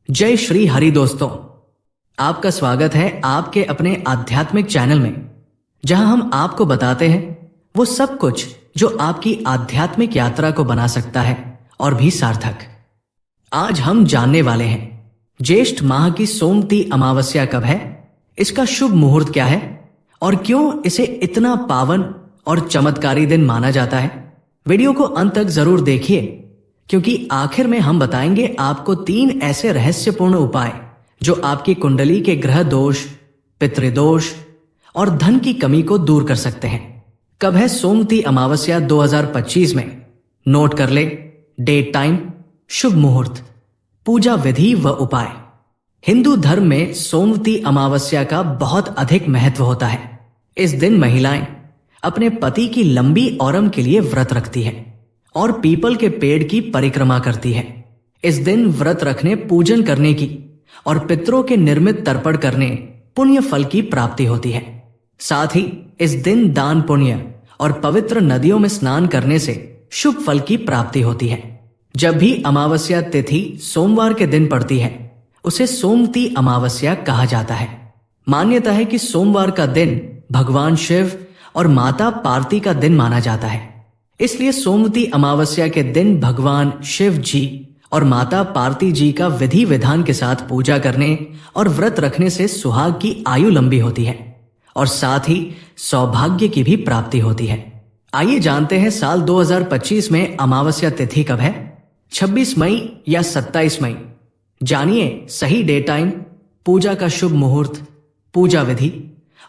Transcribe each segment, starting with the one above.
जय श्री हरि दोस्तों, आपका स्वागत है आपके अपने आध्यात्मिक चैनल में, जहां हम आपको बताते हैं वो सब कुछ जो आपकी आध्यात्मिक यात्रा को बना सकता है और भी सार्थक। आज हम जानने वाले हैं ज्येष्ठ माह की सोमवती अमावस्या कब है, इसका शुभ मुहूर्त क्या है और क्यों इसे इतना पावन और चमत्कारी दिन माना जाता है। वीडियो को अंत तक जरूर देखिए, क्योंकि आखिर में हम बताएंगे आपको 3 ऐसे रहस्यपूर्ण उपाय जो आपकी कुंडली के ग्रह दोष, पितृदोष और धन की कमी को दूर कर सकते हैं। कब है सोमवती अमावस्या 2025 में? नोट कर ले डेट, टाइम, शुभ मुहूर्त, पूजा विधि व उपाय। हिंदू धर्म में सोमवती अमावस्या का बहुत अधिक महत्व होता है। इस दिन महिलाएं अपने पति की लंबी औरम के लिए व्रत रखती है और पीपल के पेड़ की परिक्रमा करती है। इस दिन व्रत रखने, पूजन करने की और पितरों के निर्मित तर्पण करने पुण्य फल की प्राप्ति होती है। साथ ही इस दिन दान पुण्य और पवित्र नदियों में स्नान करने से शुभ फल की प्राप्ति होती है। जब भी अमावस्या तिथि सोमवार के दिन पड़ती है, उसे सोमवती अमावस्या कहा जाता है। मान्यता है कि सोमवार का दिन भगवान शिव और माता पार्वती का दिन माना जाता है, इसलिए सोमवती अमावस्या के दिन भगवान शिव जी और माता पार्वती जी का विधि विधान के साथ पूजा करने और व्रत रखने से सुहाग की आयु लंबी होती है और साथ ही सौभाग्य की भी प्राप्ति होती है। आइए जानते हैं साल 2025 में अमावस्या तिथि कब है, 26 मई या 27 मई। जानिए सही डे, टाइम, पूजा का शुभ मुहूर्त, पूजा विधि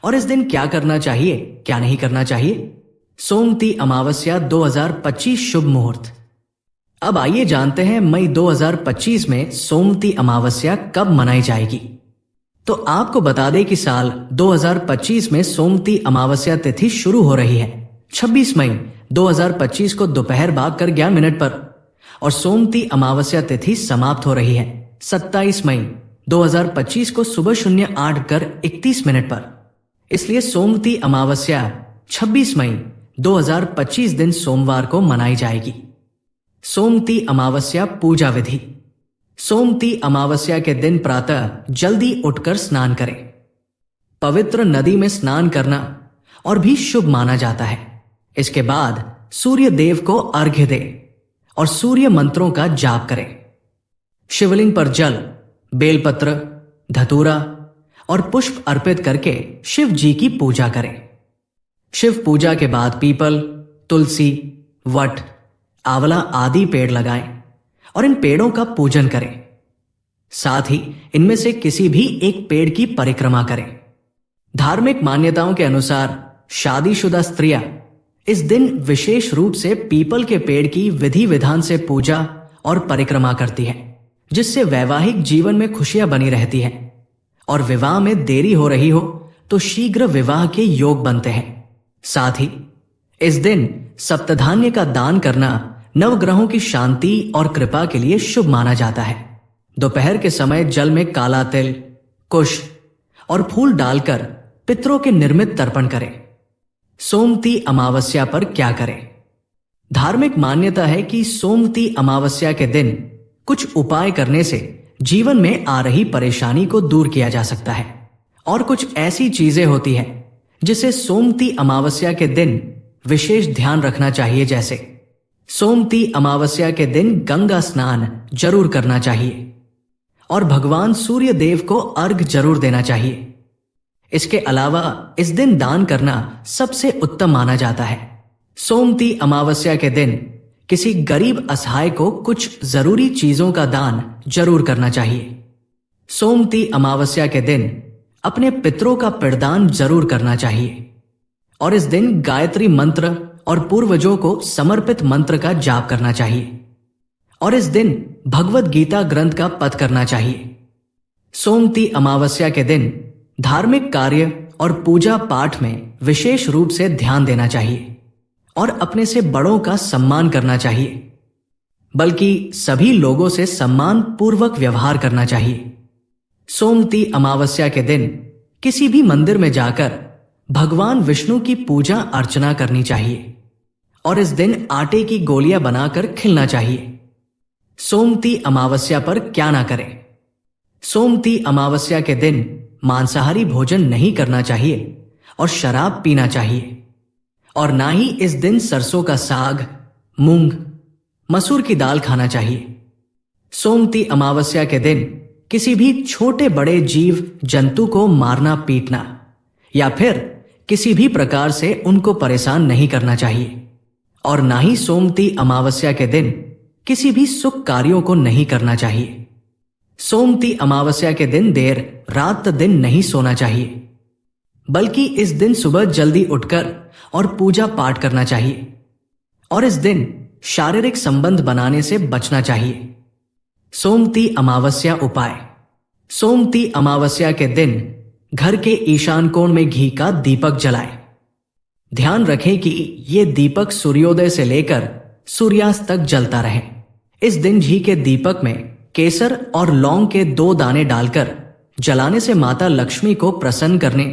और इस दिन क्या करना चाहिए, क्या नहीं करना चाहिए। सोमवती अमावस्या 2025 शुभ मुहूर्त। अब आइए जानते हैं मई 2025 में सोमवती अमावस्या कब मनाई जाएगी। तो आपको बता दें कि साल 2025 में सोमवती अमावस्या तिथि शुरू हो रही है 26 मई 2025 को दोपहर 12:11 पर और सोमवती अमावस्या तिथि समाप्त हो रही है 27 मई 2025 को सुबह 08:31 पर। इसलिए सोमवती अमावस्या 26 मई 2025 दिन सोमवार को मनाई जाएगी। सोमवती अमावस्या पूजा विधि। सोमवती अमावस्या के दिन प्रातः जल्दी उठकर स्नान करें। पवित्र नदी में स्नान करना और भी शुभ माना जाता है। इसके बाद सूर्य देव को अर्घ्य दे और सूर्य मंत्रों का जाप करें। शिवलिंग पर जल, बेलपत्र, धतूरा और पुष्प अर्पित करके शिव जी की पूजा करें। शिव पूजा के बाद पीपल, तुलसी, वट, आंवला आदि पेड़ लगाएं और इन पेड़ों का पूजन करें। साथ ही इनमें से किसी भी एक पेड़ की परिक्रमा करें। धार्मिक मान्यताओं के अनुसार शादीशुदा स्त्रियां इस दिन विशेष रूप से पीपल के पेड़ की विधि विधान से पूजा और परिक्रमा करती है, जिससे वैवाहिक जीवन में खुशियां बनी रहती हैं और विवाह में देरी हो रही हो तो शीघ्र विवाह के योग बनते हैं। साथ ही इस दिन सप्तधान्य का दान करना नवग्रहों की शांति और कृपा के लिए शुभ माना जाता है। दोपहर के समय जल में काला तिल, कुश और फूल डालकर पितरों के निर्मित तर्पण करें। सोमवती अमावस्या पर क्या करें? धार्मिक मान्यता है कि सोमवती अमावस्या के दिन कुछ उपाय करने से जीवन में आ रही परेशानी को दूर किया जा सकता है और कुछ ऐसी चीजें होती हैं जिसे सोमवती अमावस्या के दिन विशेष ध्यान रखना चाहिए। जैसे सोमवती अमावस्या के दिन गंगा स्नान जरूर करना चाहिए और भगवान सूर्य देव को अर्घ जरूर देना चाहिए। इसके अलावा इस दिन दान करना सबसे उत्तम माना जाता है। सोमवती अमावस्या के दिन किसी गरीब असहाय को कुछ जरूरी चीजों का दान जरूर करना चाहिए। सोमवती अमावस्या के दिन अपने पितरों का पिंडदान जरूर करना चाहिए और इस दिन गायत्री मंत्र और पूर्वजों को समर्पित मंत्र का जाप करना चाहिए और इस दिन भगवद गीता ग्रंथ का पठ करना चाहिए। सोमवती अमावस्या के दिन धार्मिक कार्य और पूजा पाठ में विशेष रूप से ध्यान देना चाहिए और अपने से बड़ों का सम्मान करना चाहिए, बल्कि सभी लोगों से सम्मान पूर्वक व्यवहार करना चाहिए। सोमवती अमावस्या के दिन किसी भी मंदिर में जाकर भगवान विष्णु की पूजा अर्चना करनी चाहिए और इस दिन आटे की गोलियां बनाकर खिलना चाहिए। सोमवती अमावस्या पर क्या ना करें? सोमती अमावस्या के दिन मांसाहारी भोजन नहीं करना चाहिए और शराब पीना चाहिए, और ना ही इस दिन सरसों का साग, मूंग, मसूर की दाल खाना चाहिए। सोमती अमावस्या के दिन किसी भी छोटे बड़े जीव जंतु को मारना, पीटना या फिर किसी भी प्रकार से उनको परेशान नहीं करना चाहिए, और ना ही सोमती अमावस्या के दिन किसी भी शुभ कार्यों को नहीं करना चाहिए। सोमती अमावस्या के दिन देर रात दिन नहीं सोना चाहिए, बल्कि इस दिन सुबह जल्दी उठकर और पूजा पाठ करना चाहिए, और इस दिन शारीरिक संबंध बनाने से बचना चाहिए। सोमती अमावस्या उपाय। सोमती अमावस्या के दिन घर के ईशान कोण में घी का दीपक जलाएं। ध्यान रखें कि यह दीपक सूर्योदय से लेकर सूर्यास्त तक जलता रहे। इस दिन घी के दीपक में केसर और लौंग के 2 दाने डालकर जलाने से माता लक्ष्मी को प्रसन्न करने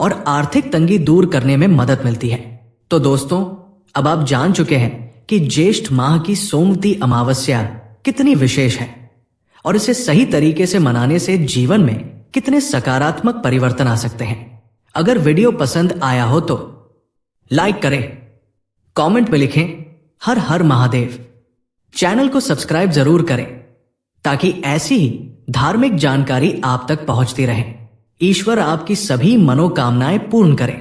और आर्थिक तंगी दूर करने में मदद मिलती है। तो दोस्तों, अब आप जान चुके हैं कि ज्येष्ठ माह की सोमती अमावस्या कितनी विशेष है और इसे सही तरीके से मनाने से जीवन में कितने सकारात्मक परिवर्तन आ सकते हैं। अगर वीडियो पसंद आया हो तो लाइक करें, कमेंट में लिखें हर हर महादेव। चैनल को सब्सक्राइब जरूर करें ताकि ऐसी ही धार्मिक जानकारी आप तक पहुंचती रहे। ईश्वर आपकी सभी मनोकामनाएं पूर्ण करे।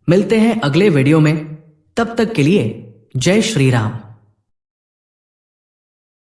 मिलते हैं अगले वीडियो में, तब तक के लिए जय श्री राम।